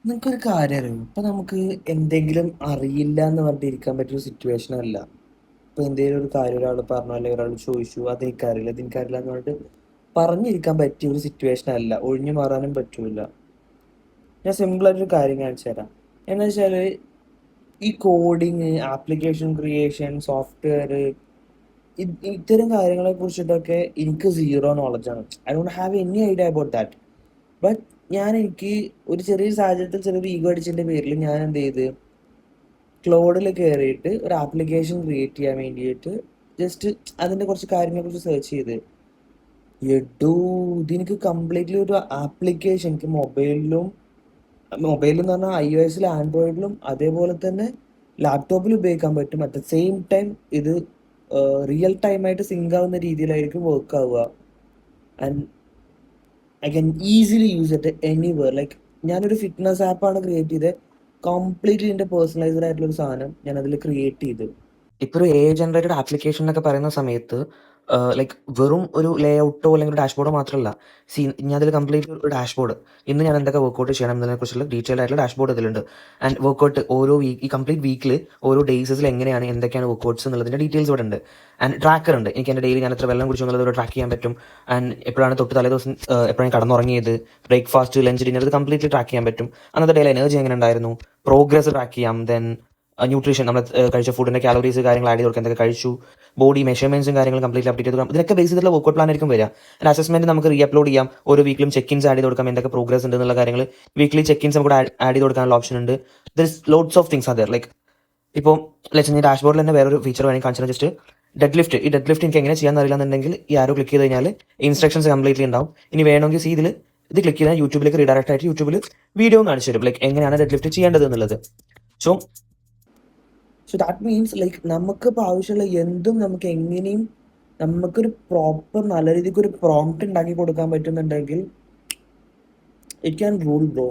നിങ്ങൾക്കൊരു കാര്യം അറിയോ? ഇപ്പൊ നമുക്ക് എന്തെങ്കിലും അറിയില്ല എന്ന് പറഞ്ഞിട്ട് ഇരിക്കാൻ പറ്റിയൊരു സിറ്റുവേഷൻ അല്ല. ഇപ്പൊ എന്തെങ്കിലും ഒരു കാര്യം ഒരാൾ പറഞ്ഞു, അല്ലെങ്കിൽ ഒരാൾ ചോദിച്ചു, അതെനിക്കറിയില്ല എന്ന് പറഞ്ഞിട്ട് പറഞ്ഞിരിക്കാൻ പറ്റിയ ഒരു സിറ്റുവേഷൻ അല്ല. ഒഴിഞ്ഞു മാറാനും പറ്റൂല. ഞാൻ സിമ്പിളായിട്ടൊരു കാര്യം കാണിച്ചു തരാം. എന്ന് വെച്ചാൽ ഈ കോഡിങ്, ആപ്ലിക്കേഷൻ ക്രിയേഷൻ, സോഫ്റ്റ്വെയർ, ഇത്തരം കാര്യങ്ങളെ കുറിച്ചിട്ടൊക്കെ എനിക്ക് സീറോ നോളജാണ്. I don't have any idea about that. But എനിക്ക് ഒരു ചെറിയ സാഹചര്യത്തിൽ ചെറിയൊരു ഈഗോ അടിച്ചതിൻ്റെ പേരിൽ ഞാൻ എന്ത് ചെയ്ത് ക്ലോഡിൽ കയറിയിട്ട് ഒരു ആപ്ലിക്കേഷൻ ക്രിയേറ്റ് ചെയ്യാൻ വേണ്ടിയിട്ട് ജസ്റ്റ് അതിൻ്റെ കുറച്ച് കാര്യങ്ങളെക്കുറിച്ച് സെർച്ച് ചെയ്ത് എഡൂ ഇതെനിക്ക് കംപ്ലീറ്റ്ലി ഒരു ആപ്ലിക്കേഷൻ എനിക്ക് മൊബൈലിൽ എന്ന് പറഞ്ഞാൽ iOS-ലും ആൻഡ്രോയിഡിലും അതേപോലെ തന്നെ ലാപ്ടോപ്പിൽ ഉപയോഗിക്കാൻ പറ്റും. അറ്റ് ദ സെയിം ടൈം ഇത് റിയൽ ടൈമായിട്ട് സിങ്ക് ആവുന്ന രീതിയിലായിരിക്കും വർക്ക് ആവുക. And I can easily use it anywhere. Like ഞാനൊരു ഫിറ്റ്നസ് ആപ്പാണ് ക്രിയേറ്റ് ചെയ്തത്. കംപ്ലീറ്റ്ലി എൻ്റെ പേഴ്സണലൈസ്ഡ് ആയിട്ടുള്ള ഒരു സാധനം ഞാൻ അതിൽ ക്രിയേറ്റ് ചെയ്ത്. ഇപ്പോൾ ഒരു ജനറേറ്റഡ് ആപ്ലിക്കേഷൻ എന്നൊക്കെ പറയുന്ന സമയത്ത് ലൈക്ക് വെറും ഒരു ലേ ഔട്ടോ അല്ലെങ്കിൽ ഒരു ഡാഷ്ബോർഡോ മാത്രമല്ല. ഞാൻ അതിൽ കംപ്ലീറ്റ് ഒരു ഡാഷ്ബോർഡ്, ഇന്ന് ഞാൻ എന്തൊക്കെ വർക്കൗട്ട് ചെയ്യണം എന്നതിനെക്കുറിച്ചുള്ള ഡീറ്റെയിൽഡ് ആയിട്ടുള്ള ഡാഷ്ബോർഡ് ഇതിലുണ്ട്. ആൻഡ് വർക്കൗട്ട് ഓരോ ഈ കംപ്ലീറ്റ് വീക്കിൽ ഓരോ ഡേയ്സിൽ എങ്ങനെയാണ് എന്തൊക്കെയാണ് വർക്കൗട്ട്സ് എന്നുള്ളതിൻ്റെ ഡീറ്റെയിൽസ് ഇവിടെ ഉണ്ട്. ആൻഡ് ട്രാക്കർ ഉണ്ട്. എനിക്ക് എൻ്റെ ഡെയിലി ഞാൻ എത്ര വെള്ളം കുടിച്ചു എന്നുള്ളത് ട്രാക്ക് ചെയ്യാൻ പറ്റും. ആൻഡ് എപ്പോഴാണ് തൊട്ട് തലേദിവസം എപ്പോഴാണ് കടന്നുറങ്ങിയത്, ബ്രേക്ക്ഫാസ്റ്റ്, ലഞ്ച്, ഡിന്നർ, ഇത് കംപ്ലീറ്റ്ലി ട്രാക്ക് ചെയ്യാൻ പറ്റും. അന്നത്തെ ഡേയിൽ എനർജി എങ്ങനെ ഉണ്ടായിരുന്നു, പ്രോഗ്രസ് ട്രാക്ക് ചെയ്യാം. ദെൻ ന്യൂട്രീഷൻ, നമ്മൾ കഴിച്ച ഫുഡിൻ്റെ കാലോറീസ് കാര്യങ്ങൾ ആഡ് ചെയ്ത് കൊടുക്കുക, എന്തൊക്കെ കഴിച്ചു, ബോഡി മെഷർമെൻറ്റ്സും കാര്യങ്ങളും കംപ്ലീറ്റ് അപ്ഡേറ്റ് ചെയ്ത് കൊടുക്കാം. ഇതിനൊക്കെ ബേസ് ചെയ്തിട്ടുള്ള വർക്കൗട്ട് പ്ലാൻ ആയിരിക്കും വരിക. ആൻഡ് അസസ്മെൻറ്റ് നമുക്ക് റീ അപ്ലോഡ് ചെയ്യാം. ഓരോ വീക്കിലും ചെക്കിൻസ് ആഡ് ചെയ്ത് കൊടുക്കാം, എന്തൊക്കെ പ്രോഗ്രസ് ഉണ്ട് എന്നുള്ള കാര്യങ്ങൾ. വീക്ക്ലി ചെക്കിൻസ് നമുക്ക് ആഡ് ചെയ്ത് കൊടുക്കാനുള്ള ഓപ്ഷൻ ഉണ്ട്. There is lots of things are there. Like ഇപ്പോൾ ലെറ്റ്സ് ഡാഷ്ബോർഡിൽ തന്നെ വേറൊരു ഫീച്ചർ വേണമെങ്കിൽ കാണിച്ചാൽ ജസ്റ്റ് ഡെഡ് ലിഫ്റ്റ് എനിക്ക് എങ്ങനെ ചെയ്യാൻ അറിയില്ല എന്നുണ്ടെങ്കിൽ ഈ ആരോ ക്ലിക്ക് ചെയ്ത് കഴിഞ്ഞാൽ ഇൻസ്ട്രക്ഷൻസ് കംപ്ലീറ്റ്ലി ഉണ്ടാവും. ഇനി വേണമെങ്കിൽ ഇത് ക്ലിക്ക് ചെയ്താൽ യൂട്യൂബിലേക്ക് റീഡയറക്റ്റ് ആയിട്ട് യൂട്യൂബിൽ വീഡിയോ കാണിച്ചു തരും, ലൈക്ക് എങ്ങനെയാണ് ഡെഡ് ലിഫ്റ്റ് ചെയ്യേണ്ടത് എന്നുള്ളത്. സോ ദാറ്റ് മീൻസ് ലൈക്ക് നമുക്കിപ്പോൾ ആവശ്യമുള്ള എന്തും നമുക്ക് എങ്ങനെയും നമുക്കൊരു പ്രോപ്പർ നല്ല രീതിക്ക് ഒരു പ്രോംപ്റ്റ് ഉണ്ടാക്കി കൊടുക്കാൻ പറ്റുന്നുണ്ടെങ്കിൽ ഇറ്റ് ക്യാൻ റൂൾ ബ്രോ.